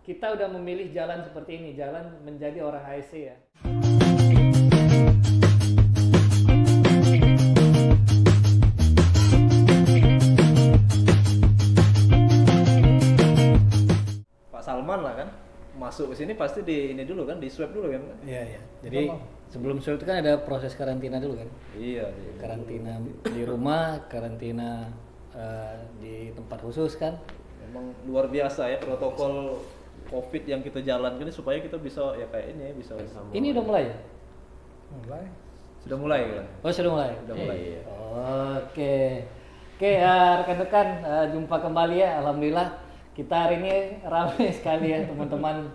kita udah memilih jalan seperti ini, jalan menjadi orang HSE ya. Pak Salman lah kan masuk ke sini pasti di ini dulu kan, di swab dulu kan. Iya. Jadi sebelum swab itu kan ada proses karantina dulu kan. Iya. Karantina di rumah, karantina di tempat khusus kan. Memang luar biasa ya protokol COVID yang kita jalankan ini supaya kita bisa ya kayak ini bisa. Ini udah mulai ya? Sudah mulai kan? Oh sudah mulai? Sudah mulai. Iya. Oke, rekan-rekan, jumpa kembali ya. Alhamdulillah kita hari ini ramai sekali ya teman-teman.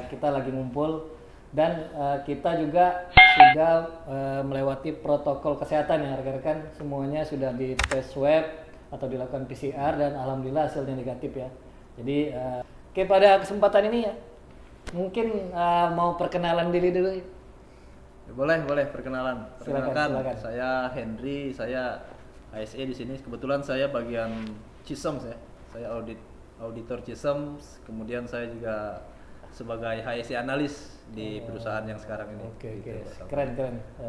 Kita lagi ngumpul dan kita juga sudah melewati protokol kesehatan ya rekan-rekan. Semuanya sudah di tes swab atau dilakukan PCR dan alhamdulillah hasilnya negatif ya. Jadi pada kesempatan ini ya, mungkin mau perkenalan diri dulu. Ya, boleh perkenalan. Silakan. Saya Henry, saya HSE di sini. Kebetulan saya bagian Cisems ya. Saya auditor Cisems. Kemudian saya juga sebagai HSE analis di perusahaan yang sekarang ini. Oke. Gitu. Keren.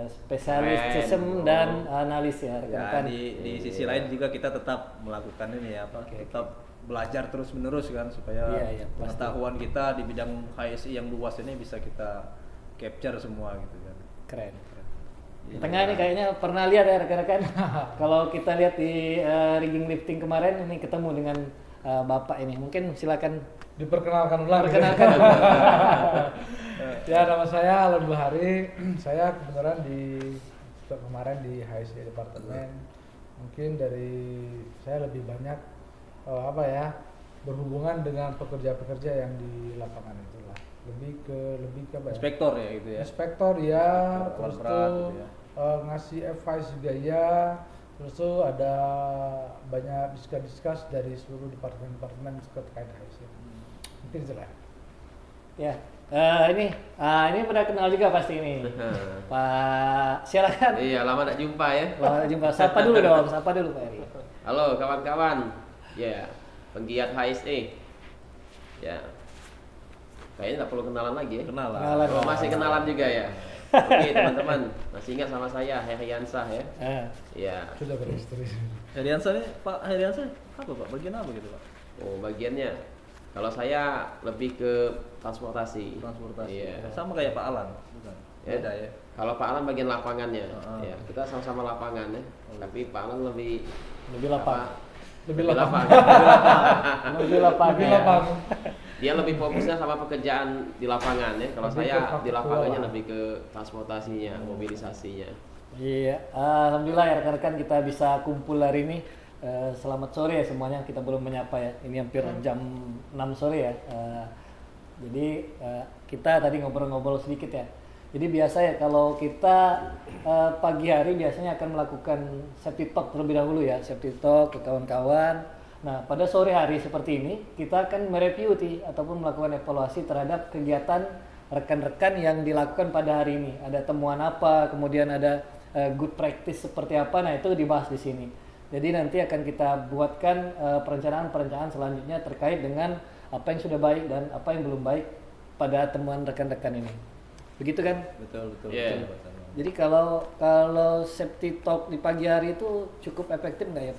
Spesialis sistem dan analis ya rekan-rekan. Ya, di sisi lain juga kita tetap melakukan ini ya tetap belajar terus menerus kan supaya Iya, pengetahuan kita di bidang HSI yang luas ini bisa kita capture semua gitu kan. Keren. Di tengah ini kayaknya pernah lihat ya rekan-rekan. Kalau kita lihat di rigging lifting kemarin ini ketemu dengan Bapak ini. Mungkin silakan Diperkenalkan ulang. perkenalkan. Ya, nama saya Alon Bahari. Saya kebetulan kemarin di HSE departemen. Mungkin dari saya lebih banyak berhubungan dengan pekerja-pekerja yang di lapangan itulah. Lebih ke apa ya? Inspektor ya gitu ya. Inspektor ya, terus berat tuh gitu ya. ngasih advice juga ya. Terus tuh ada banyak diskus dari seluruh departemen-departemen terkait HSE. Mungkin itulah. Ya. Ini pernah kenal juga pasti ini. Pak, silakan. Iya, lama tak jumpa ya. Selamat jumpa. Sapa dulu Pak Eri. Halo kawan-kawan. Ya, penggiat HSE. Ya. Kayaknya nggak perlu kenalan lagi ya. Kenalan. Oh, masih kenalan juga ya. Oke teman-teman, masih ingat sama saya Heriansah ya. Ya. Sudah beristri. Heriansah nih, Pak Heriansah apa Pak? Bagian apa gitu Pak? Oh, bagiannya. Kalau saya lebih ke transportasi. Iya. Sama kayak Pak Alan, bukan? Ya. Beda ya. Kalau Pak Alan bagian lapangannya. Heeh. Ya, kita sama-sama lapangan ya. Tapi Pak Alan lebih lapang. Lebih Lebih lapang. Lebih lapang. Lebih lapang. Dia lebih fokusnya sama pekerjaan di lapangan ya. Kalau Lebih saya ke di lapangannya faktual. lebih ke transportasinya, mobilisasinya. Iya, alhamdulillah ya rekan-rekan kita bisa kumpul hari ini. Selamat sore ya semuanya, kita belum menyapa ya. Ini hampir jam 6 sore ya. Jadi kita tadi ngobrol-ngobrol sedikit ya. Jadi biasa ya kalau kita pagi hari biasanya akan melakukan safety talk terlebih dahulu ya, safety talk ke kawan-kawan. Nah pada sore hari seperti ini kita akan mereview ataupun melakukan evaluasi terhadap kegiatan rekan-rekan yang dilakukan pada hari ini. Ada temuan apa, kemudian ada good practice seperti apa. Nah itu dibahas di sini. Jadi nanti akan kita buatkan perencanaan-perencanaan selanjutnya terkait dengan apa yang sudah baik dan apa yang belum baik pada temuan rekan-rekan ini. Begitu kan? Betul. Yeah. Pak Salman. Jadi kalau safety talk di pagi hari itu cukup efektif nggak ya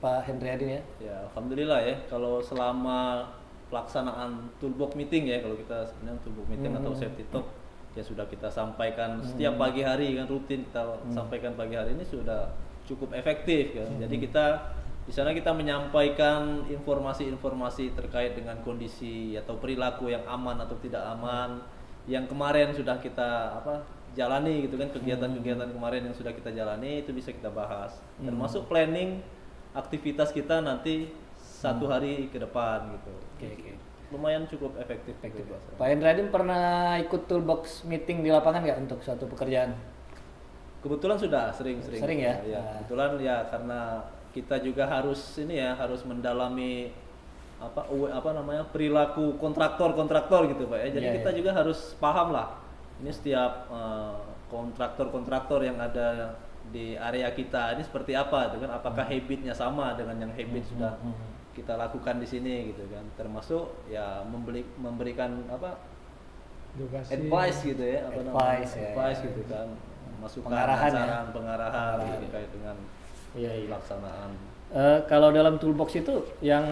Pak Hendri Adin ya? Ya, alhamdulillah ya. Kalau selama pelaksanaan toolbox meeting ya, kalau kita sebenarnya toolbox meeting atau safety talk ya sudah kita sampaikan setiap pagi hari kan rutin kita sampaikan pagi hari ini sudah cukup efektif kan. Jadi kita di sana kita menyampaikan informasi-informasi terkait dengan kondisi atau perilaku yang aman atau tidak aman yang kemarin sudah kita jalani gitu kan, kegiatan-kegiatan kemarin yang sudah kita jalani itu bisa kita bahas termasuk planning aktivitas kita nanti satu hari ke depan gitu. Oke. Lumayan cukup efektif. Pak Hendri Adin pernah ikut toolbox meeting di lapangan nggak untuk suatu pekerjaan? Kebetulan sudah sering. Sering ya? Kebetulan ya karena kita juga harus mendalami perilaku kontraktor gitu Pak ya. Jadi kita juga harus paham lah. Ini setiap kontraktor yang ada di area kita ini seperti apa itu kan, apakah habitnya sama dengan yang habit sudah kita lakukan di sini gitu kan, termasuk ya memberikan apa Edukasi. advice gitu ya, Advice, ya. advice gitu kan, masukan, Pengarahan, ya. saran, pengarahan gitu, terkait dengan Iya, iya. pelaksanaan. Kalau dalam toolbox itu yang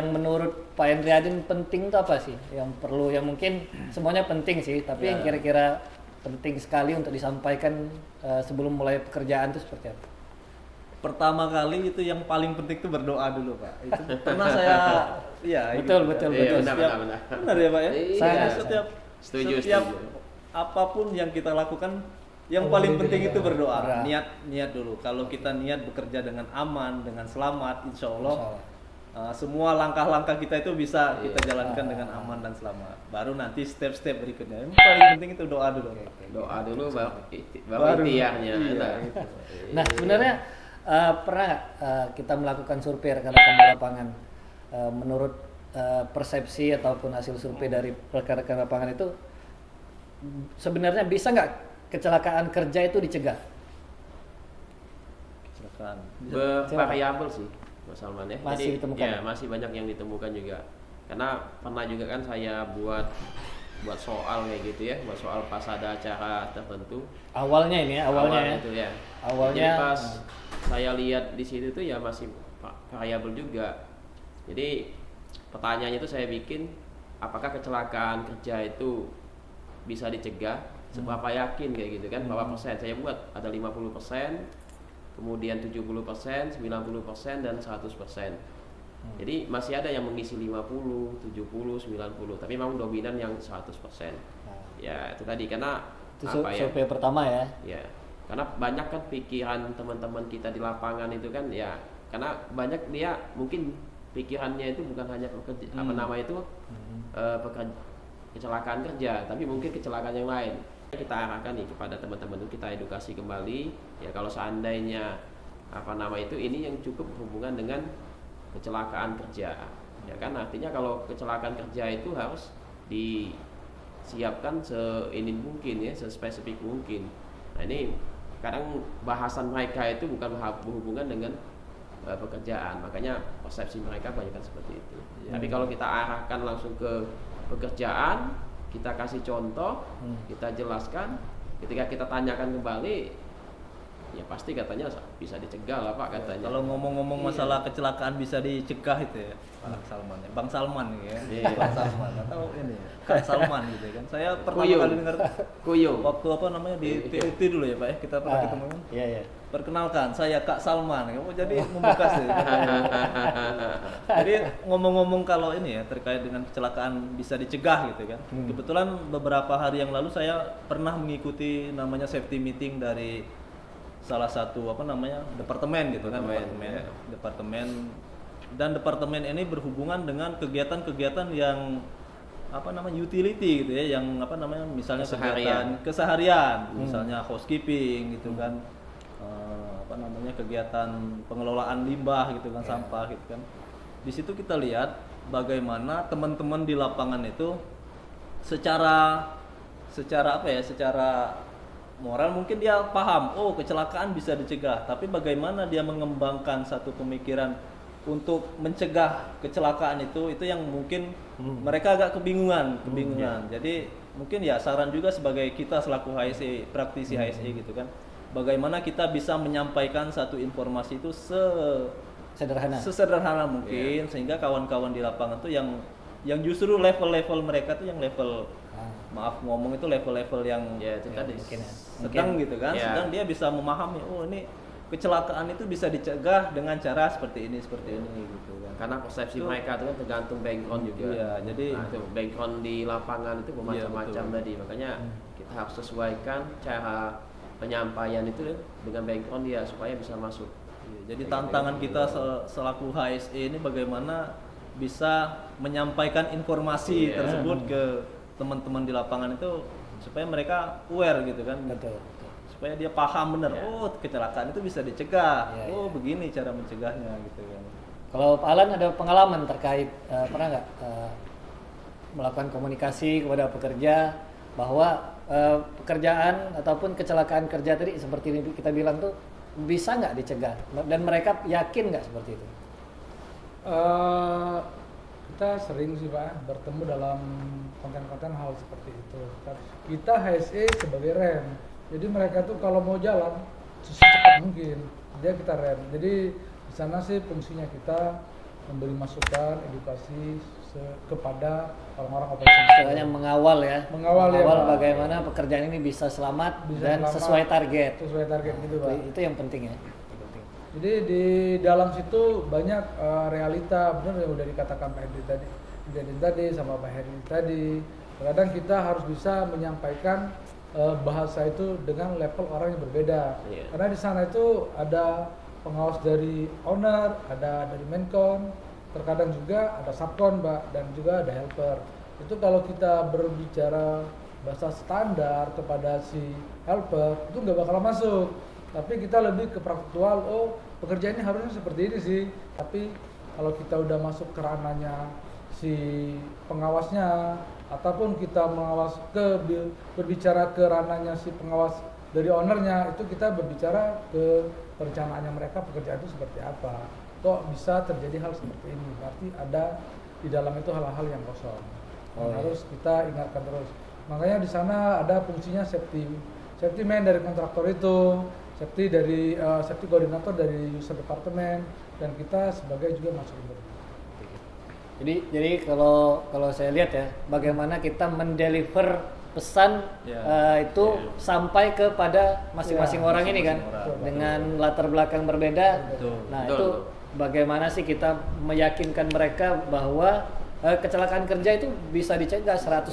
menurut Pak Hendriadin penting itu apa sih? Yang perlu, yang mungkin semuanya penting sih, tapi yang Ya. kira-kira penting sekali untuk disampaikan sebelum mulai pekerjaan itu seperti apa? Pertama kali itu yang paling penting itu berdoa dulu Pak. Itu pernah saya, iya Betul, gitu. betul, Iya, betul. benar. Benar ya Pak ya. Iya. Saya setiap Setuju. apapun yang kita lakukan, yang Allah paling penting berikan. itu berdoa. Berdoa. Niat dulu. Kalau kita niat bekerja dengan aman, dengan selamat, insya Allah Insya Allah. semua langkah-langkah kita itu bisa kita Iya. jalankan dengan aman dan selamat. Baru nanti step-step berikutnya. Yang paling penting itu doa dulu. Doa dulu baru Baru ikhtiarnya. iya, Nah. gitu. Nah, sebenarnya pernah nggak kita melakukan survei rekan-rekan di lapangan? Menurut persepsi ataupun hasil survei dari rekan-rekan lapangan itu, sebenarnya bisa nggak kecelakaan kerja itu dicegah? Kecelakaan. Bervariabel sih Mas Salman ya. Masih ditemukan ya, ya? masih banyak yang ditemukan juga. Karena pernah juga kan saya buat soal kayak gitu ya, buat soal pas ada acara tertentu. Awalnya ini ya, awalnya ya. itu ya. Awalnya, Jadi pas saya lihat di situ tuh ya masih variabel juga. Jadi pertanyaannya itu saya bikin, apakah kecelakaan kerja itu bisa dicegah? Seberapa yakin kayak gitu kan? Berapa persen? Saya buat ada 50%, kemudian 70%, 90% dan 100%. Jadi masih ada yang mengisi 50, 70, 90, tapi memang dominan yang 100%. Ya, itu tadi karena itu apa ya? survei pertama ya. Ya, karena banyak kan pikiran teman-teman kita di lapangan itu kan ya, karena banyak dia mungkin pikirannya itu bukan hanya pekerja, apa nama itu kecelakaan kerja, tapi mungkin kecelakaan yang lain. Kita arahkan nih kepada teman-teman itu, kita edukasi kembali ya, kalau seandainya apa nama itu ini yang cukup berhubungan dengan kecelakaan kerja ya kan, artinya kalau kecelakaan kerja itu harus disiapkan seini mungkin ya, sespesifik mungkin. Nah ini kadang bahasan mereka itu bukan berhubungan dengan pekerjaan, makanya persepsi mereka banyak kan seperti itu. Tapi kalau kita arahkan langsung ke pekerjaan, kita kasih contoh, kita jelaskan, ketika kita tanyakan kembali, ya pasti katanya bisa dicegah lah Pak katanya. Kalau ngomong-ngomong Iya. masalah kecelakaan bisa dicegah itu ya, Pak Salman ya, Bang Salman ya, Iya. Bang Salman atau ini ya, Kak Salman gitu kan. Saya pertama Kuyung. kali dengar Kuyung. waktu apa namanya di TUT dulu ya Pak ya, kita pernah ketemu kan. Iya, iya. Perkenalkan, saya Kak Salman. Kamu jadi membekas ya. Jadi ngomong-ngomong kalau ini ya terkait dengan kecelakaan bisa dicegah gitu kan. Kebetulan beberapa hari yang lalu saya pernah mengikuti namanya safety meeting dari salah satu apa namanya departemen gitu kan, departemen dan departemen ini berhubungan dengan kegiatan-kegiatan yang apa namanya utility gitu ya, yang apa namanya misalnya kegiatan keseharian, misalnya housekeeping gitu kan, apa namanya kegiatan pengelolaan limbah gitu kan, sampah gitu kan. Di situ kita lihat bagaimana teman-teman di lapangan itu secara apa ya, secara moral mungkin dia paham, oh kecelakaan bisa dicegah, tapi bagaimana dia mengembangkan satu pemikiran untuk mencegah kecelakaan itu yang mungkin mereka agak kebingungan. Jadi mungkin ya saran juga sebagai kita selaku HSE, praktisi HSE gitu kan, bagaimana kita bisa menyampaikan satu informasi itu sesederhana mungkin, sehingga kawan-kawan di lapangan tuh yang justru level-level mereka tuh yang level maaf ngomong itu level-level yang Ya itu tadi. sedang gitu kan, Ya. sedang dia bisa memahami, oh ini kecelakaan itu bisa dicegah dengan cara seperti ini gitu kan. Karena persepsi Itu- mereka itu kan tergantung background juga. Iya, jadi- nah, itu background di lapangan itu bermacam-macam betul. tadi. Makanya kita harus sesuaikan cara penyampaian itu dengan background dia supaya bisa masuk. Iya, jadi tantangan kita selaku HSE ini bagaimana bisa menyampaikan informasi Iya. tersebut ke teman-teman di lapangan itu supaya mereka aware gitu kan. Betul. Supaya dia paham benar, Iya. oh kecelakaan itu bisa dicegah. Iya, Oh begini cara mencegahnya gitu kan. Kalau Pak Alan ada pengalaman terkait pernah nggak melakukan komunikasi kepada pekerja bahwa pekerjaan ataupun kecelakaan kerja tadi seperti ini kita bilang tuh bisa nggak dicegah dan mereka yakin nggak seperti itu? Eh, kita sering sih Pak bertemu dalam konten-konten hal seperti itu. Kita HSE sebagai rem, jadi mereka tuh kalau mau jalan secepat mungkin dia kita rem. Jadi di sana sih fungsinya kita memberi masukan, edukasi kepada orang-orang operasi. Istilahnya mengawal ya. Mengawal ya, Pak. bagaimana pekerjaan ini bisa selamat Bisa dan selamat, sesuai target. Sesuai target gitu Pak. Itu yang penting ya. Itu penting. Jadi di dalam situ banyak realita, benar yang udah dikatakan Pak Hendri tadi sama Pak Heri tadi. Kadang kita harus bisa menyampaikan bahasa itu dengan level orang yang berbeda. Iya. Karena di sana itu ada pengawas dari owner, ada dari menkon, terkadang juga ada subkon, Mbak, dan juga ada helper. Itu kalau kita berbicara bahasa standar kepada si helper itu nggak bakal masuk. Tapi kita lebih ke praktikal, oh pekerjaan ini harusnya seperti ini sih. Tapi kalau kita udah masuk ke ranahnya si pengawasnya, ataupun kita berbicara ke ranahnya si pengawas dari ownernya, itu kita berbicara ke perencanaannya mereka pekerjaan itu seperti apa. Kok bisa terjadi hal seperti ini? Berarti ada di dalam itu hal-hal yang kosong. Harus kita ingatkan terus. Makanya di sana ada fungsinya safety man dari kontraktor itu, safety koordinator dari user department, dan kita sebagai juga masuk itu. Jadi kalau saya lihat ya, bagaimana kita mendeliver pesan itu sampai kepada masing-masing orang ini kan, dengan latar belakang berbeda. Nah itu bagaimana sih kita meyakinkan mereka bahwa kecelakaan kerja itu bisa dicegah 100%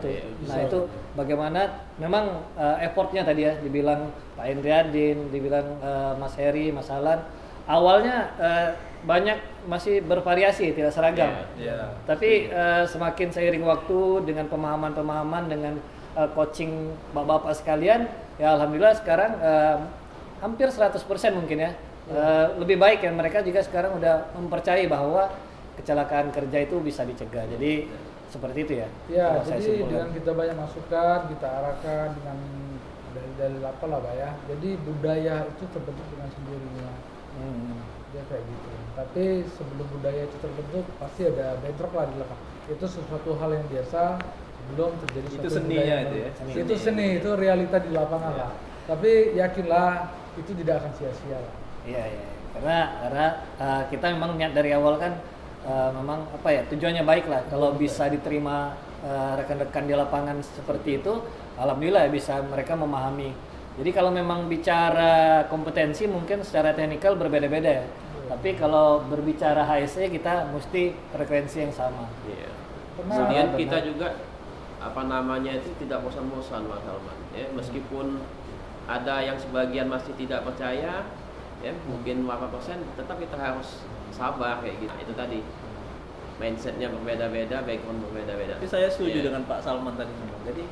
itu. Nah itu bagaimana memang effortnya tadi ya, dibilang Pak Indriadin, dibilang Mas Heri, Mas Alan, awalnya banyak masih bervariasi, tidak seragam. Tapi semakin seiring waktu dengan pemahaman-pemahaman, dengan coaching bapak-bapak sekalian, ya alhamdulillah sekarang hampir 100% mungkin ya. Lebih baik ya, mereka juga sekarang udah mempercayai bahwa kecelakaan kerja itu bisa dicegah. Jadi seperti itu ya. Ya, jadi dengan kita banyak masukan, kita arahkan dengan dari apa lah Pak ya. Jadi budaya itu terbentuk dengan sendirinya. Ya kayak gitu. Tapi sebelum budaya itu terbentuk pasti ada bentrok lah di belakang. Itu sesuatu hal yang biasa sebelum terjadi Itu suatu seninya budaya. itu ya. Itu seni, itu realita di lapangan lah. Tapi yakinlah itu tidak akan sia-sia lah. Iya. Karena kita memang niat dari awal kan memang apa ya, tujuannya baik lah. Kalau bisa diterima rekan-rekan di lapangan seperti itu, alhamdulillah bisa mereka memahami. Jadi kalau memang bicara kompetensi mungkin secara teknikal berbeda-beda ya. Tapi kalau berbicara HSE kita mesti frekuensi yang sama. Kemudian kita juga itu tidak bosan-bosan Mas Salman. Ya, meskipun ada yang sebagian masih tidak percaya, ya mungkin berapa persen, tetap kita harus sabar kayak gitu. Itu tadi mindsetnya berbeda-beda, background berbeda-beda. Tapi saya setuju dengan Pak Salman tadi. Jadi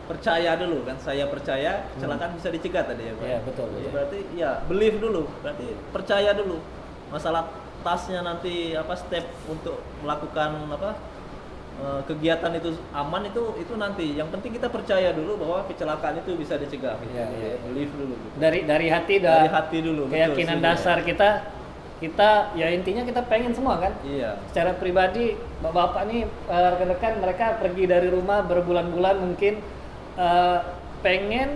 percaya dulu kan, saya percaya kecelakaan bisa dicegah tadi ya Pak. Iya betul. Jadi berarti ya believe dulu, berarti percaya dulu. Masalah tasnya nanti step untuk melakukan kegiatan itu aman itu nanti. Yang penting kita percaya dulu bahwa kecelakaan itu bisa dicegah. Iya. Believe dulu. Gitu. Dari hati Dari hati dulu. Keyakinan betul, dasar kita ya intinya kita pengen semua kan. Iya. Secara pribadi bapak-bapak nih rekan-rekan mereka pergi dari rumah berbulan-bulan mungkin pengen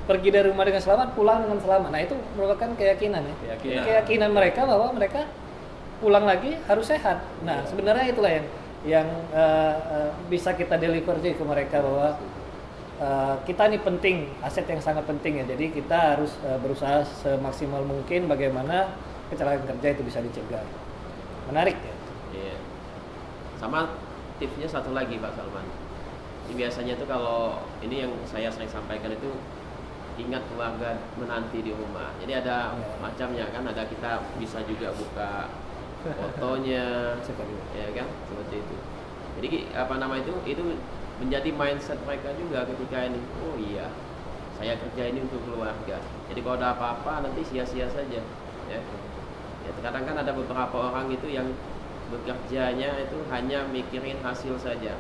pergi dari rumah dengan selamat, pulang dengan selamat. Nah itu merupakan keyakinan ya. Keyakinan mereka bahwa mereka pulang lagi harus sehat. Nah sebenarnya itulah yang bisa kita deliver ke mereka bahwa kita ini penting, aset yang sangat penting ya. Jadi kita harus berusaha semaksimal mungkin bagaimana kecelakaan kerja itu bisa dicegah. Menarik ya. Iya. Sama tipsnya satu lagi Pak Salman. Ini biasanya tuh kalau ini yang saya sering sampaikan itu, ingat keluarga menanti di rumah. Jadi ada macamnya kan, ada kita bisa juga buka fotonya, ya kan, seperti itu. Jadi itu menjadi mindset mereka juga ketika ini. Oh iya, saya kerja ini untuk keluarga. Jadi kalau ada apa-apa nanti sia-sia saja. Ya terkadang kan ada beberapa orang itu yang bekerjanya itu hanya mikirin hasil saja.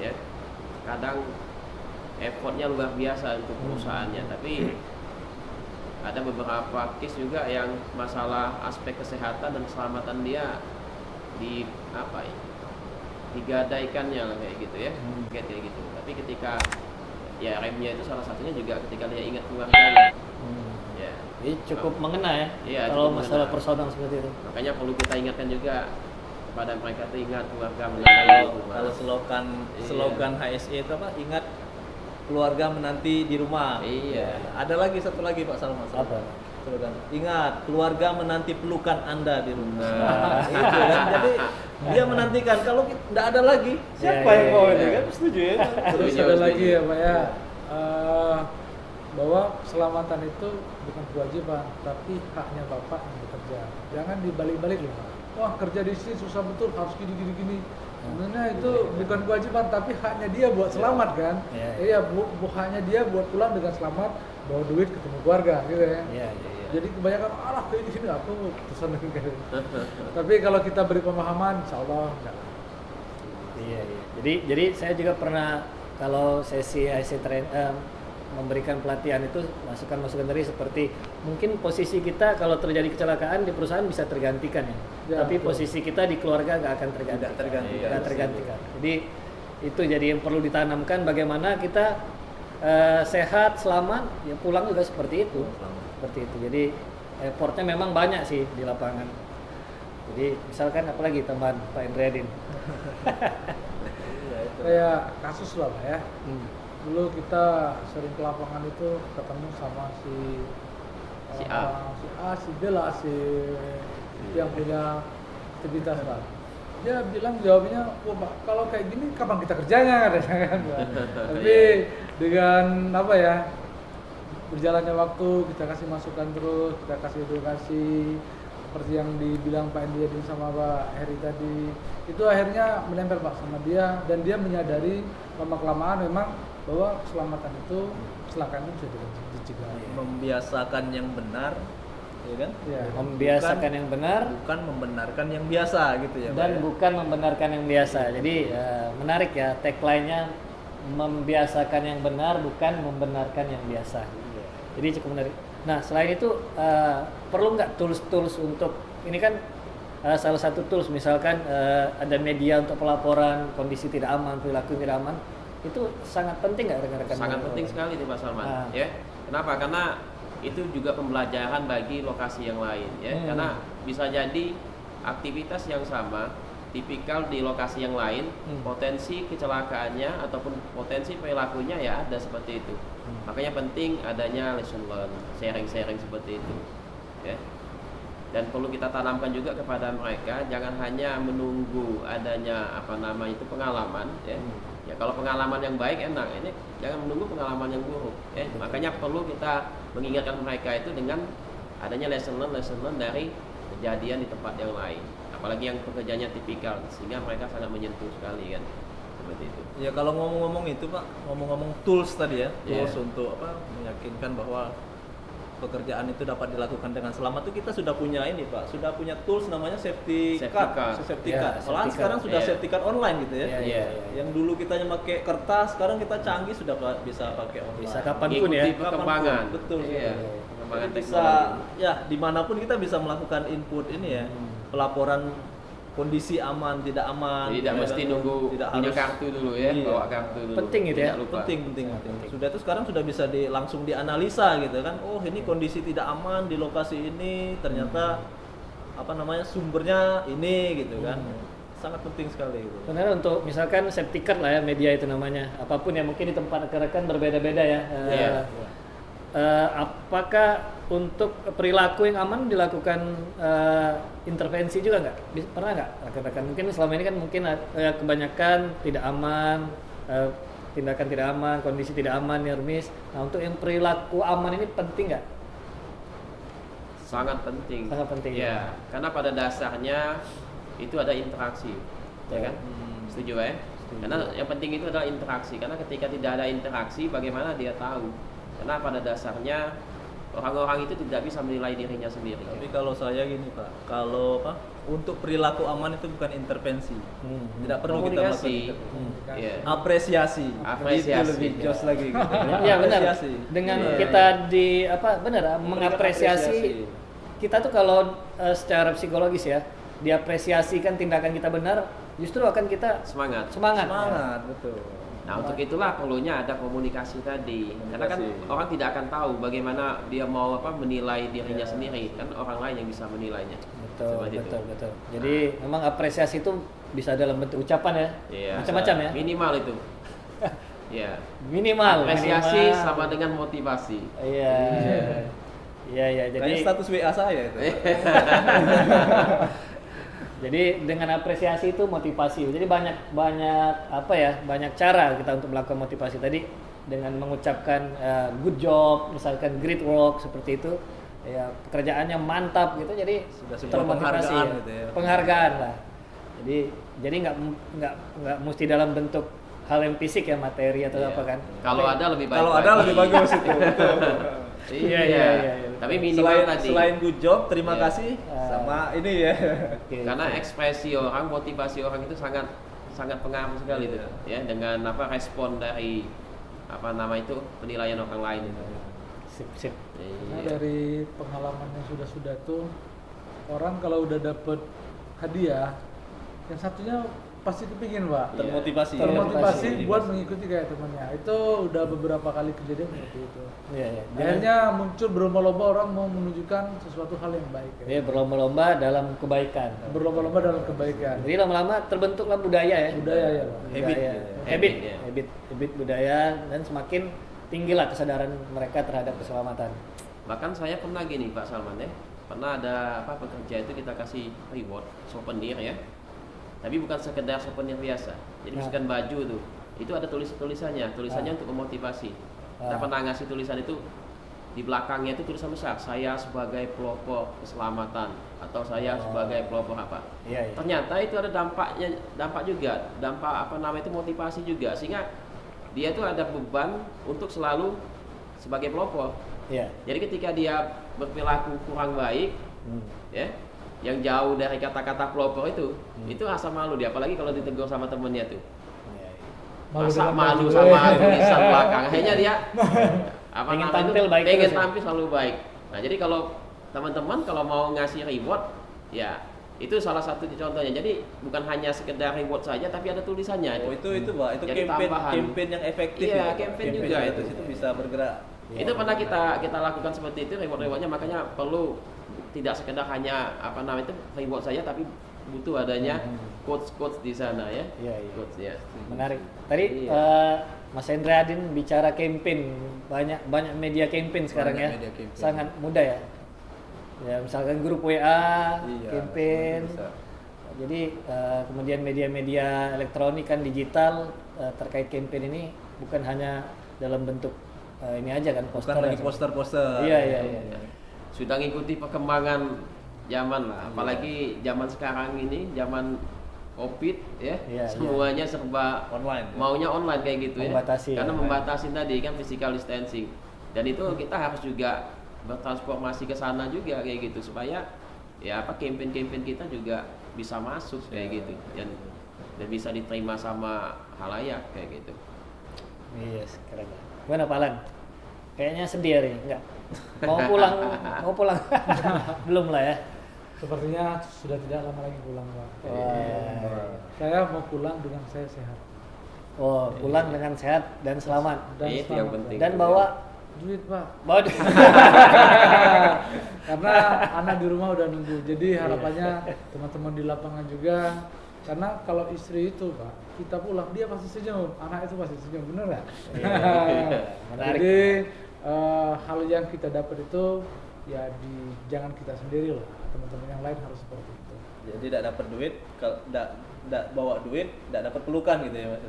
Ya. Kadang effortnya luar biasa untuk perusahaannya, tapi ada beberapa case juga yang masalah aspek kesehatan dan keselamatan dia di apa ya, digadaikannya lah kayak gitu ya, kayak gitu. Tapi ketika ya remnya itu salah satunya juga ketika dia ingat keluarganya. Ya. Jadi cukup mengena ya, Iya, kalau cukup masalah mengena. personal seperti itu. Makanya perlu kita ingatkan juga kepada mereka tuh ingat keluarga menanti di rumah. Kalau slogan HSE itu apa? Ingat keluarga menanti di rumah. Iya. Ada lagi satu lagi Pak Salman. Apa? Slogan. Ingat keluarga menanti pelukan Anda di rumah. Nah. Itu kan. Jadi dia menantikan kalau tidak ada lagi siapa Iya, yang iya, mau iya. ini kan? Setuju ya? Terus Setuju, ada setuju. lagi ya Pak ya, bahwa keselamatan itu bukan kewajiban, tapi haknya Bapak yang bekerja. Jangan dibalik-balik loh Pak. Wah kerja di sini susah betul, harus gini. Sebenarnya itu bukan kewajiban, tapi haknya dia buat selamat kan. Iya. Iya, haknya dia buat pulang dengan selamat, bawa duit ketemu keluarga gitu ya. Iya, iya. Jadi kebanyakan alah kayak gini aku terusan dengan kayak gitu. Tapi kalau kita beri pemahaman, insya Allah enggak. Iya, iya. Jadi saya juga pernah kalau sesi memberikan pelatihan itu masukan-masukan dari seperti mungkin posisi kita kalau terjadi kecelakaan di perusahaan bisa tergantikan ya. Ya, Tapi betul. posisi kita di keluarga nggak akan tergantikan. Tidak tergantikan. Nggak tergantikan. Jadi itu jadi yang perlu ditanamkan bagaimana kita sehat, selamat, ya pulang juga seperti itu. Seperti itu. Jadi effortnya memang banyak sih di lapangan. Jadi misalkan apalagi tambahan Pak Indriadin. Iya, itu. Kayak kasus lah Pak ya. Hmm. Dulu kita sering ke lapangan itu ketemu sama si Si A. si A, si B lah, si yang punya aktivitas lah. Dia bilang jawabnya, wah Pak, kalau kayak gini kapan kita kerjanya katanya kan. Tapi dengan apa ya, berjalannya waktu kita kasih masukan terus, kita kasih edukasi seperti yang dibilang Pak Indriadin sama Pak Heri tadi, itu akhirnya menempel Pak sama dia dan dia menyadari lama-kelamaan memang bahwa keselamatan itu kecelakaan itu bisa dicegah. Membiasakan yang benar, ya kan? Ya. Membiasakan yang benar Bukan membenarkan yang biasa gitu ya. Pak, dan ya? bukan membenarkan yang biasa. Jadi menarik ya tagline-nya, membiasakan yang benar bukan membenarkan yang biasa. Jadi cukup menarik. Nah selain itu perlu nggak tools-tools untuk ini kan salah satu tools misalkan ada media untuk pelaporan kondisi tidak aman, perilaku tidak aman, itu sangat penting nggak rekan-rekan? Sangat penting sekali nih Pak Salman. Ah. Ya. Kenapa? Karena itu juga pembelajaran bagi lokasi yang lain ya. Karena bisa jadi aktivitas yang sama tipikal di lokasi yang lain, potensi kecelakaannya ataupun potensi perilakunya ya ada seperti itu. Makanya penting adanya lesson learn, sharing-sharing seperti itu. Ya. Dan perlu kita tanamkan juga kepada mereka, jangan hanya menunggu adanya pengalaman ya. Ya kalau pengalaman yang baik enak, ini jangan menunggu pengalaman yang buruk. Makanya perlu kita mengingatkan mereka itu dengan adanya lesson learn dari kejadian di tempat yang lain. Apalagi yang pekerjaannya tipikal, sehingga mereka sangat menyentuh sekali kan, seperti itu. Ya kalau ngomong-ngomong itu Pak, ngomong-ngomong tools tadi ya, tools Yeah. untuk meyakinkan bahwa pekerjaan itu dapat dilakukan dengan selamat itu kita sudah punya ini Pak, sudah punya tools namanya safety Safety card. card. Safety Ya, card. safety Malahan card. sekarang sudah Iya. safety card online gitu ya. Iya, iya, iya. Yang dulu kita pakai kertas, sekarang kita canggih sudah bisa pakai online. Bisa kapanpun ya. Mengikuti perkembangan. Kapanpun, betul. Iya. Jadi Perkembangan bisa teknologi. ya dimanapun kita bisa melakukan input ini ya, pelaporan kondisi aman tidak aman. Jadi tidak ya mesti kan? nunggu Tidak punya harus kartu dulu ya, Iya. bawa kartu dulu. Penting gitu ya. Tidak lupa. penting. Sudah itu sekarang sudah bisa langsung dianalisa gitu kan. Oh, ini kondisi tidak aman di lokasi ini, ternyata sumbernya ini gitu kan. Sangat penting sekali gitu. Sebenarnya untuk misalkan safety card lah ya, media itu namanya. Apapun ya mungkin di tempat rekan-rekan berbeda-beda ya. Iya. Apakah untuk perilaku yang aman dilakukan intervensi juga nggak? Pernah nggak rekan-rekan? Mungkin selama ini kan mungkin kebanyakan tidak aman, tindakan tidak aman, kondisi tidak aman, nermis. Nah untuk yang perilaku aman ini penting nggak? Sangat penting. Sangat penting, Ya, ya. karena pada dasarnya itu ada interaksi, ya kan? Setuju ya? Karena yang penting itu adalah interaksi. Karena ketika tidak ada interaksi, bagaimana dia tahu? Karena pada dasarnya orang-orang itu tidak bisa menilai dirinya sendiri. Tapi kalau saya gini Pak, kalau untuk perilaku aman itu bukan intervensi. Tidak perlu kita melakukan Komunikasi. intervensi. Iya. Apresiasi. Apresiasi. Itu lebih jos lagi gitu. Ya benar. Apresiasi. Dengan Iya. kita benar mengapresiasi apresiasi. kita tuh kalau secara psikologis ya, diapresiasikan tindakan kita benar, justru akan kita Semangat. semangat. Semangat, betul. Nah, untuk itulah perlunya ada komunikasi tadi. Karena kan Komunikasi. orang tidak akan tahu bagaimana dia mau menilai dirinya sendiri. Kan orang lain yang bisa menilainya. Betul, Seperti itu. betul. Jadi memang apresiasi itu bisa dalam bentuk ucapan ya, Iya. macam-macam ya. Minimal itu. Iya. Minimal. Apresiasi minimal. sama dengan motivasi. Iya. Iya, jadi Kayaknya status WA saya itu. Jadi dengan apresiasi itu motivasi. Jadi banyak banyak cara kita untuk melakukan motivasi tadi dengan mengucapkan good job, misalkan great work seperti itu. Ya, pekerjaannya mantap gitu. Jadi Sudah sebuah termotivasi penghargaan ya. gitu ya. Penghargaan lah. Jadi nggak mesti dalam bentuk hal yang fisik ya, materi atau Iya. apa kan. Kalau ada lebih baik. Kalau ada lebih bagus itu. Betul. Iya. Tapi minimal tadi. Selain good job, terima Iya. kasih sama ini ya. Oke. Karena ekspresi orang, motivasi orang itu sangat pengaruh sekali Iya. tuh, ya dengan respon dari penilaian orang lain itu. Sip. Karena Iya. dari pengalaman yang sudah tuh, orang kalau udah dapet hadiah, yang satunya pasti kepingin, Pak. Termotivasi. Termotivasi Termotivasi. buat mengikuti kayak temannya. Itu udah beberapa kali kejadian seperti itu. Iya. Akhirnya muncul berlomba-lomba orang mau menunjukkan sesuatu hal yang baik. Iya, berlomba-lomba dalam kebaikan. Berlomba-lomba dalam kebaikan. Jadi lama-lama terbentuklah budaya ya. Budaya ya, Pak. Habit Budaya. gitu ya. Habit budaya, dan semakin tinggilah kesadaran mereka terhadap keselamatan. Bahkan saya pernah gini Pak Salman ya, pernah ada pekerja itu kita kasih reward souvenir ya, tapi bukan sekedar souvenir biasa. Jadi Nah. misalkan baju tuh, itu ada tulisannya untuk memotivasi. Kita pernah ngasih tulisan itu di belakangnya itu tulisan besar, saya sebagai pelopor keselamatan atau saya sebagai pelopor apa. Iya. Ternyata itu ada dampak juga, itu motivasi juga, sehingga dia tuh ada beban untuk selalu sebagai pelopor. Iya. Jadi ketika dia berperilaku kurang baik, ya, yang jauh dari kata-kata pelopor itu rasa malu dia, apalagi kalau ditegur sama temennya tuh. Iya. Masa dengan malu baju. sama tulisan belakang. Akhirnya dia Pengen tampil baik pengen terus ya? tampil selalu baik. Nah, jadi kalau teman-teman kalau mau ngasih reward, ya itu salah satu contohnya. Jadi bukan hanya sekedar reward saja, tapi ada tulisannya. Oh, itu Pak, itu Jadi tambahan. campaign yang efektif. Iya, itu, Pak. campaign juga yang itu. Itu bisa bergerak. Itu pernah kita lakukan seperti itu reward-rewardnya, makanya perlu tidak sekedar hanya itu reward saja, tapi butuh adanya quotes di sana ya. Iya. Quotes-nya. Menarik. Tadi Iya. Mas Hendra Adin bicara campaign, banyak media campaign sekarang Banyak ya. media campaign. Sangat mudah ya. Ya, misalkan grup WA, Iya, campaign. bisa. Jadi kemudian media-media elektronik kan digital terkait campaign ini bukan hanya dalam bentuk ini aja kan, poster. Bukan lagi dan sebagainya. poster-poster. Iya. Sudah ngikuti perkembangan zaman lah, apalagi zaman sekarang ini, zaman Covid ya, Iya, semuanya serba Online. maunya online kayak gitu Membatasi, ya. Karena ya. membatasi tadi kan physical distancing. Dan itu kita harus juga bertransformasi ke sana juga kayak gitu, supaya campaign-campaign kita juga bisa masuk kayak gitu, dan bisa diterima sama halayak kayak gitu. Iya, keren. Gimana Pak Alan? Kayaknya sedih hari, enggak? Mau pulang. Belum lah ya. Sepertinya sudah tidak lama lagi pulang, Pak. Wah. Saya mau pulang dengan saya sehat. Oh, pulang dengan sehat dan selamat. Dan Itu yang selamat, penting. Pak. Dan bawa Duit, Pak. Waduh. Karena anak di rumah udah nunggu. Jadi harapannya teman-teman di lapangan juga. Karena kalau istri itu, Pak, kita pulang dia pasti senyum, anak itu pasti senyum, bener nggak? Menarik. Jadi hal yang kita dapat itu ya jangan kita sendiri lah, teman-teman yang lain harus seperti itu. Jadi tidak dapat duit, kalau tidak bawa duit, tidak dapat pelukan gitu ya Mas.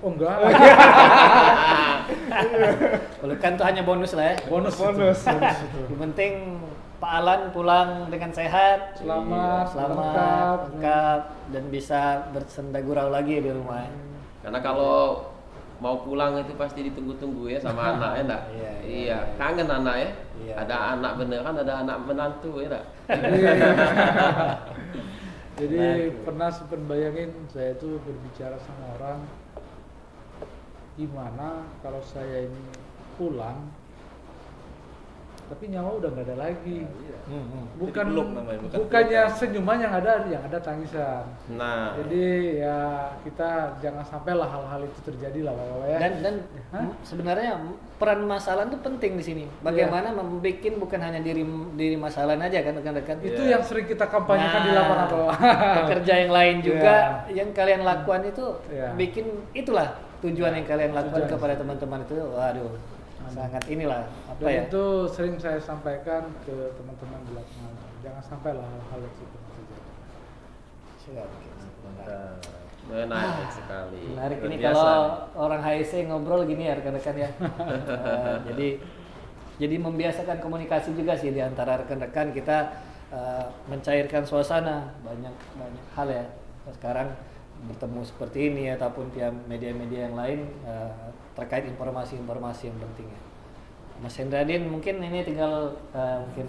Oh enggak, Pelukan tuh hanya bonus lah ya. bonus. Yang penting Pak Alan pulang dengan sehat, Selamat, lengkap, dan bisa bersenda gurau lagi di rumah. Karena kalau mau pulang itu pasti ditunggu-tunggu ya sama anak ya enggak? Iya. Kangen anak ya. Iya. Ada anak beneran, ada anak menantu ya enggak? Jadi Nah, pernah sempat bayangin saya itu berbicara sama orang, gimana kalau saya ini pulang, tapi nyawa udah nggak ada lagi. Bukan Jadi peluk namanya, bukan bukannya pelukan. senyuman yang ada tangisan. Nah, Jadi ya kita jangan sampai lah hal-hal itu terjadi lah Bapak ya. Dan Hah? sebenarnya peran masalah itu penting di sini. Bagaimana membuat bukan hanya diri masalah aja kan rekan-rekan. Itu yang sering kita kampanyekan di Nah, lapangan Bapak. pekerja yang lain juga yang kalian lakukan itu Iya. bikin itulah tujuan yang kalian lakukan Tujuan. kepada teman-teman itu. Waduh, sangat inilah apa Dan ya? itu sering saya sampaikan ke teman-teman di lapangan. Jangan sampai lah hal-hal itu terjadi. menarik sekali. Menarik Luar ini biasa kalau nih. orang HSC ngobrol gini ya rekan-rekan ya. Jadi membiasakan komunikasi juga sih di antara rekan-rekan kita, mencairkan suasana banyak hal ya. Sekarang bertemu seperti ini ataupun via media-media yang lain terkait informasi-informasi yang penting ya. Mas Hendradin mungkin ini tinggal mungkin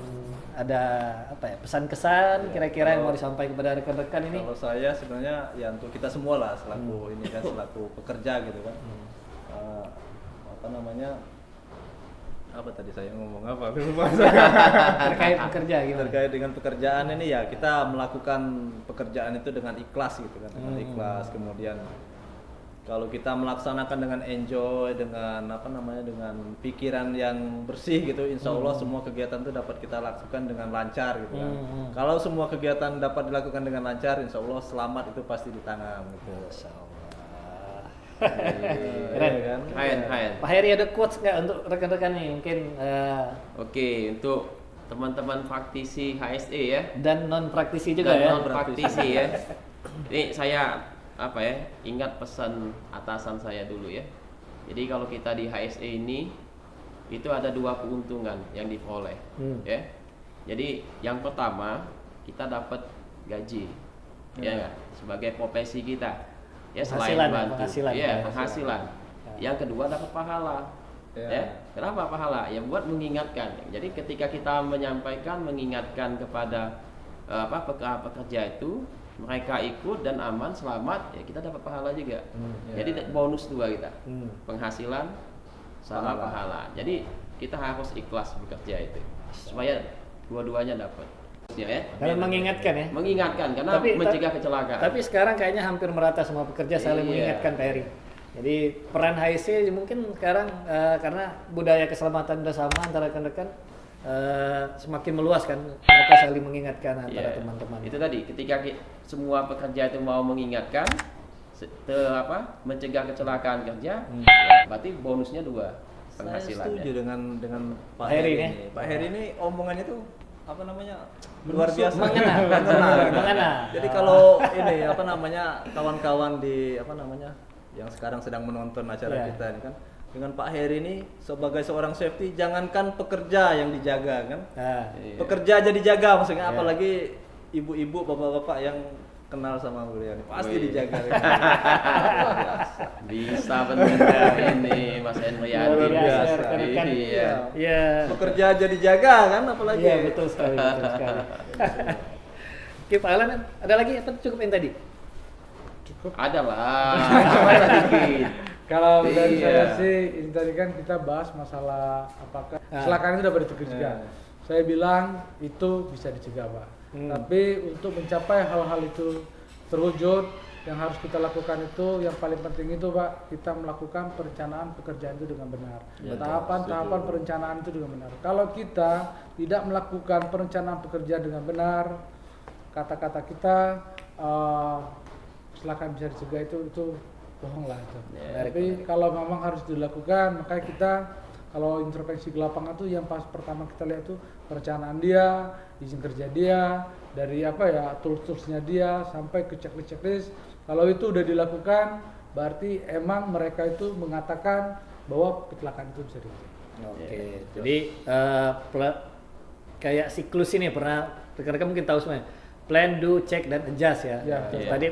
ada apa ya pesan kesan kira-kira yang mau disampaikan kepada rekan-rekan ini. Kalau saya sebenarnya ya untuk kita semua lah selaku ini kan selaku pekerja gitu kan. Apa namanya? Apa tadi saya ngomong apa? Lupa saya. Terkait pekerja gimana? Terkait dengan pekerjaan ini ya kita melakukan pekerjaan itu dengan ikhlas gitu kan, dengan ikhlas. Kemudian kalau kita melaksanakan dengan enjoy, dengan apa namanya, dengan pikiran yang bersih gitu, insya Allah semua kegiatan itu dapat kita lakukan dengan lancar gitu kan. Kalau semua kegiatan dapat dilakukan dengan lancar, insya Allah selamat itu pasti di tangan gitu. Masya Allah. Keren kan? Hayan. Pak Heri ada quotes nggak untuk rekan-rekan nih mungkin Oke, untuk teman-teman praktisi HSE ya, dan non praktisi juga dan ya. non praktisi ya. Ini saya apa ya, ingat pesan atasan saya dulu ya. Jadi kalau kita di HSE ini itu ada 2 keuntungan yang diperoleh ya. Jadi yang pertama kita dapat gaji ya nggak? Sebagai profesi kita ya, selain Penghasilan, bantu penghasilan. ya penghasilan. Yang kedua dapat pahala ya. Kenapa pahala? Ya buat mengingatkan. Jadi ketika kita mengingatkan kepada pekerja itu, mereka ikut dan aman, selamat, ya kita dapat pahala juga. Jadi bonus 2 kita, penghasilan sama pahala. Jadi kita harus ikhlas bekerja itu, supaya dua-duanya dapat. Ya, Karena mengingatkan ya. mengingatkan karena mencegah kecelakaan. Tapi sekarang kayaknya hampir merata semua pekerja saling Iya. mengingatkan Pak Heri. Jadi peran HSC mungkin sekarang karena budaya keselamatan udah sama antara rekan-rekan, semakin meluas kan, mereka saling mengingatkan antara Iya. teman-teman. Itu tadi ketika semua pekerja itu mau mengingatkan mencegah kecelakaan kerja, ya, berarti bonusnya 2 Saya penghasilannya. setuju dengan Pak Heri Heri nih. ini. Pak Heri ini omongannya tuh apa namanya, luar biasa. Mengena. Jadi kalau ini apa namanya, kawan-kawan di apa namanya yang sekarang sedang menonton acara Iya. kita ini kan, dengan Pak Heri ini sebagai seorang safety, jangankan pekerja yang dijaga kan, Nah, Iya. pekerja jadi jaga maksudnya, Iya. apalagi ibu-ibu, bapak-bapak yang kenal sama beliau ini pasti Wih. dijaga. Bisa benar ini Mas Henryadi. Luar biasa, biasa. rekan-rekan. Iya. Iya. Pekerja jadi jaga kan, apalagi. Iya, betul sekali. Oke, Pak Alan, ada lagi apa cukup yang tadi? Ada lah. Tambah sedikit. Kalau dari Iya. saya sih, ini tadi kan kita bahas masalah apakah kecelakaan itu dapat dicegah. Saya bilang itu bisa dicegah Pak. Tapi untuk mencapai hal-hal itu terwujud, yang harus kita lakukan itu, yang paling penting itu Pak, kita melakukan perencanaan pekerjaan itu dengan benar. Tahapan-tahapan perencanaan itu dengan benar. Kalau kita tidak melakukan perencanaan pekerjaan dengan benar, kata-kata kita kecelakaan bisa dicegah itu bohong lah itu. Tapi kalau memang harus dilakukan, makanya kita kalau intervensi ke lapangan tuh yang pas pertama kita lihat tuh perencanaan dia, izin kerja dia, dari apa ya tools-toolsnya dia sampai ke checklist. Kalau itu udah dilakukan, berarti emang mereka itu mengatakan bahwa kecelakaan itu bisa dicegah. Oke, jadi kayak siklus ini pernah rekan-rekan mungkin tahu semuanya. Plan, do, check, dan adjust ya. Ya. Terus Iya. tadi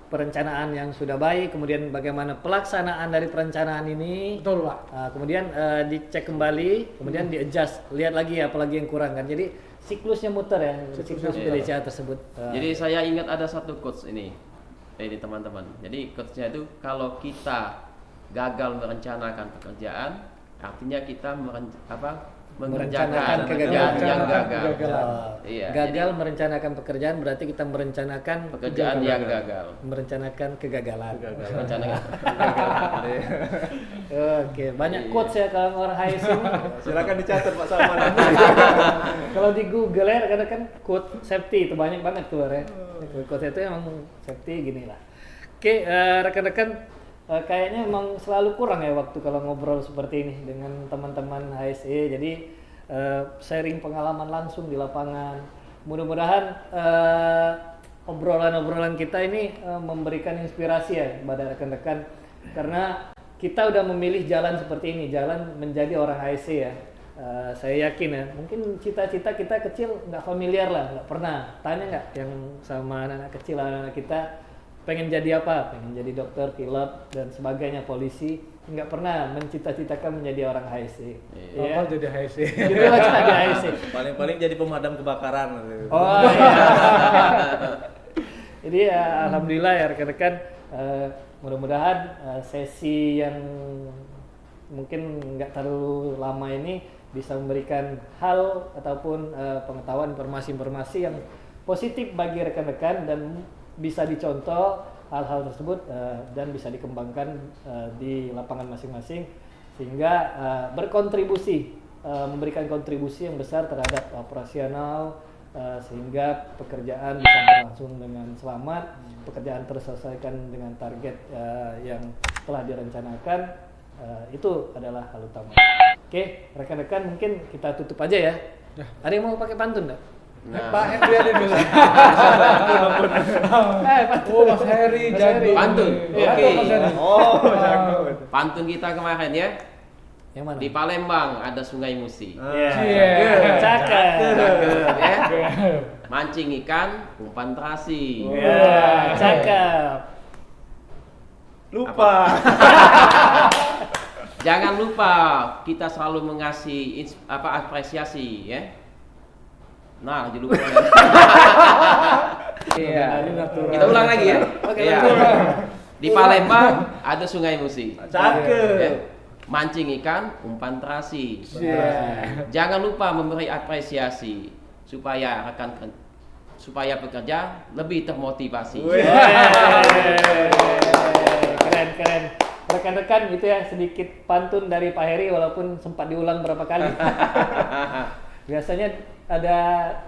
perencanaan yang sudah baik, kemudian bagaimana pelaksanaan dari perencanaan ini. Betul Pak. Kemudian dicek kembali, kemudian di adjust, lihat lagi apalagi yang kurang kan. Jadi siklusnya muter ya, siklus muter. PDCA tersebut. Jadi saya ingat ada satu quotes ini teman-teman. Jadi quotesnya itu kalau kita gagal merencanakan pekerjaan, artinya kita mengerjakan kegagalan. yang gagal. Iya, Gagal jadi merencanakan pekerjaan berarti kita merencanakan pekerjaan yang gagal. merencanakan kegagalan. Merencanakan. Oke, banyak quotes ya kalau orang HSC ini. Silakan dicatat Pak Salman. Kalau di Google ya kadang-kadang quote safety itu banyak banget tuh ya. Quote itu emang safety gini lah. Oke, rekan-rekan kayaknya emang selalu kurang ya waktu kalau ngobrol seperti ini dengan teman-teman HSE. Jadi sharing pengalaman langsung di lapangan. Mudah-mudahan obrolan-obrolan kita ini memberikan inspirasi ya kepada rekan-rekan, karena kita udah memilih jalan seperti ini, jalan menjadi orang HSE ya. Saya yakin ya, mungkin cita-cita kita kecil nggak familiar lah, nggak pernah tanya nggak yang sama anak-anak kecil, anak-anak kita pengen jadi apa, pengen jadi dokter, pilot dan sebagainya, polisi, nggak pernah mencita-citakan menjadi orang HSE. Apa jadi HSE? Jadi aja jadi HSE. Paling-paling jadi pemadam kebakaran. Oh iya. Jadi alhamdulillah ya rekan-rekan, mudah-mudahan sesi yang mungkin nggak terlalu lama ini bisa memberikan hal ataupun pengetahuan informasi-informasi yang positif bagi rekan-rekan dan bisa dicontoh hal-hal tersebut dan bisa dikembangkan di lapangan masing-masing sehingga berkontribusi, memberikan kontribusi yang besar terhadap operasional sehingga pekerjaan bisa berlangsung dengan selamat, pekerjaan terselesaikan dengan target yang telah direncanakan. Itu adalah hal utama. Oke, rekan-rekan mungkin kita tutup aja ya. Ada yang mau pakai pantun enggak? Nah, Pak Henry ada dulu. Oh, Mas Heri jago. Pantun. Iya, Oke. Mas Heri. Jago. pantun kita kemarin ya. Yang mana? Di Palembang ada Sungai Musi. Iya. Cakep. Ya. Mancing ikan, umpan terasi. Ya, cakep. Lupa. Jangan lupa kita selalu mengasih apresiasi ya. Nah, jadi lupa. Iya. Kita ulang lagi ya. Oke, Ya. Di Palembang ada Sungai Musi. Cakep. Ya. Mancing ikan, umpan terasi. Iya. Jangan lupa memberi apresiasi supaya pekerja lebih termotivasi. Keren. Rekan-rekan gitu ya, sedikit pantun dari Pak Heri walaupun sempat diulang berapa kali. Biasanya ada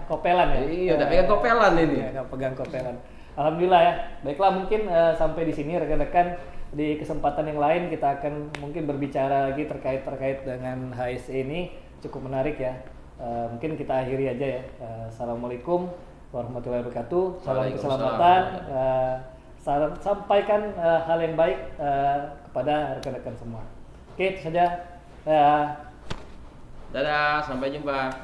kopelan ya. Iya, udah pegang kopelan ini. Iya, pegang kopelan. Alhamdulillah ya. Baiklah, mungkin sampai di sini rekan-rekan. Di kesempatan yang lain kita akan mungkin berbicara lagi terkait dengan HSE ini, cukup menarik ya. Mungkin kita akhiri aja ya. Assalamualaikum warahmatullahi wabarakatuh. Salam keselamatan. Sampaikan hal yang baik kepada rekan-rekan semua. Oke, itu saja. Dadah, sampai jumpa.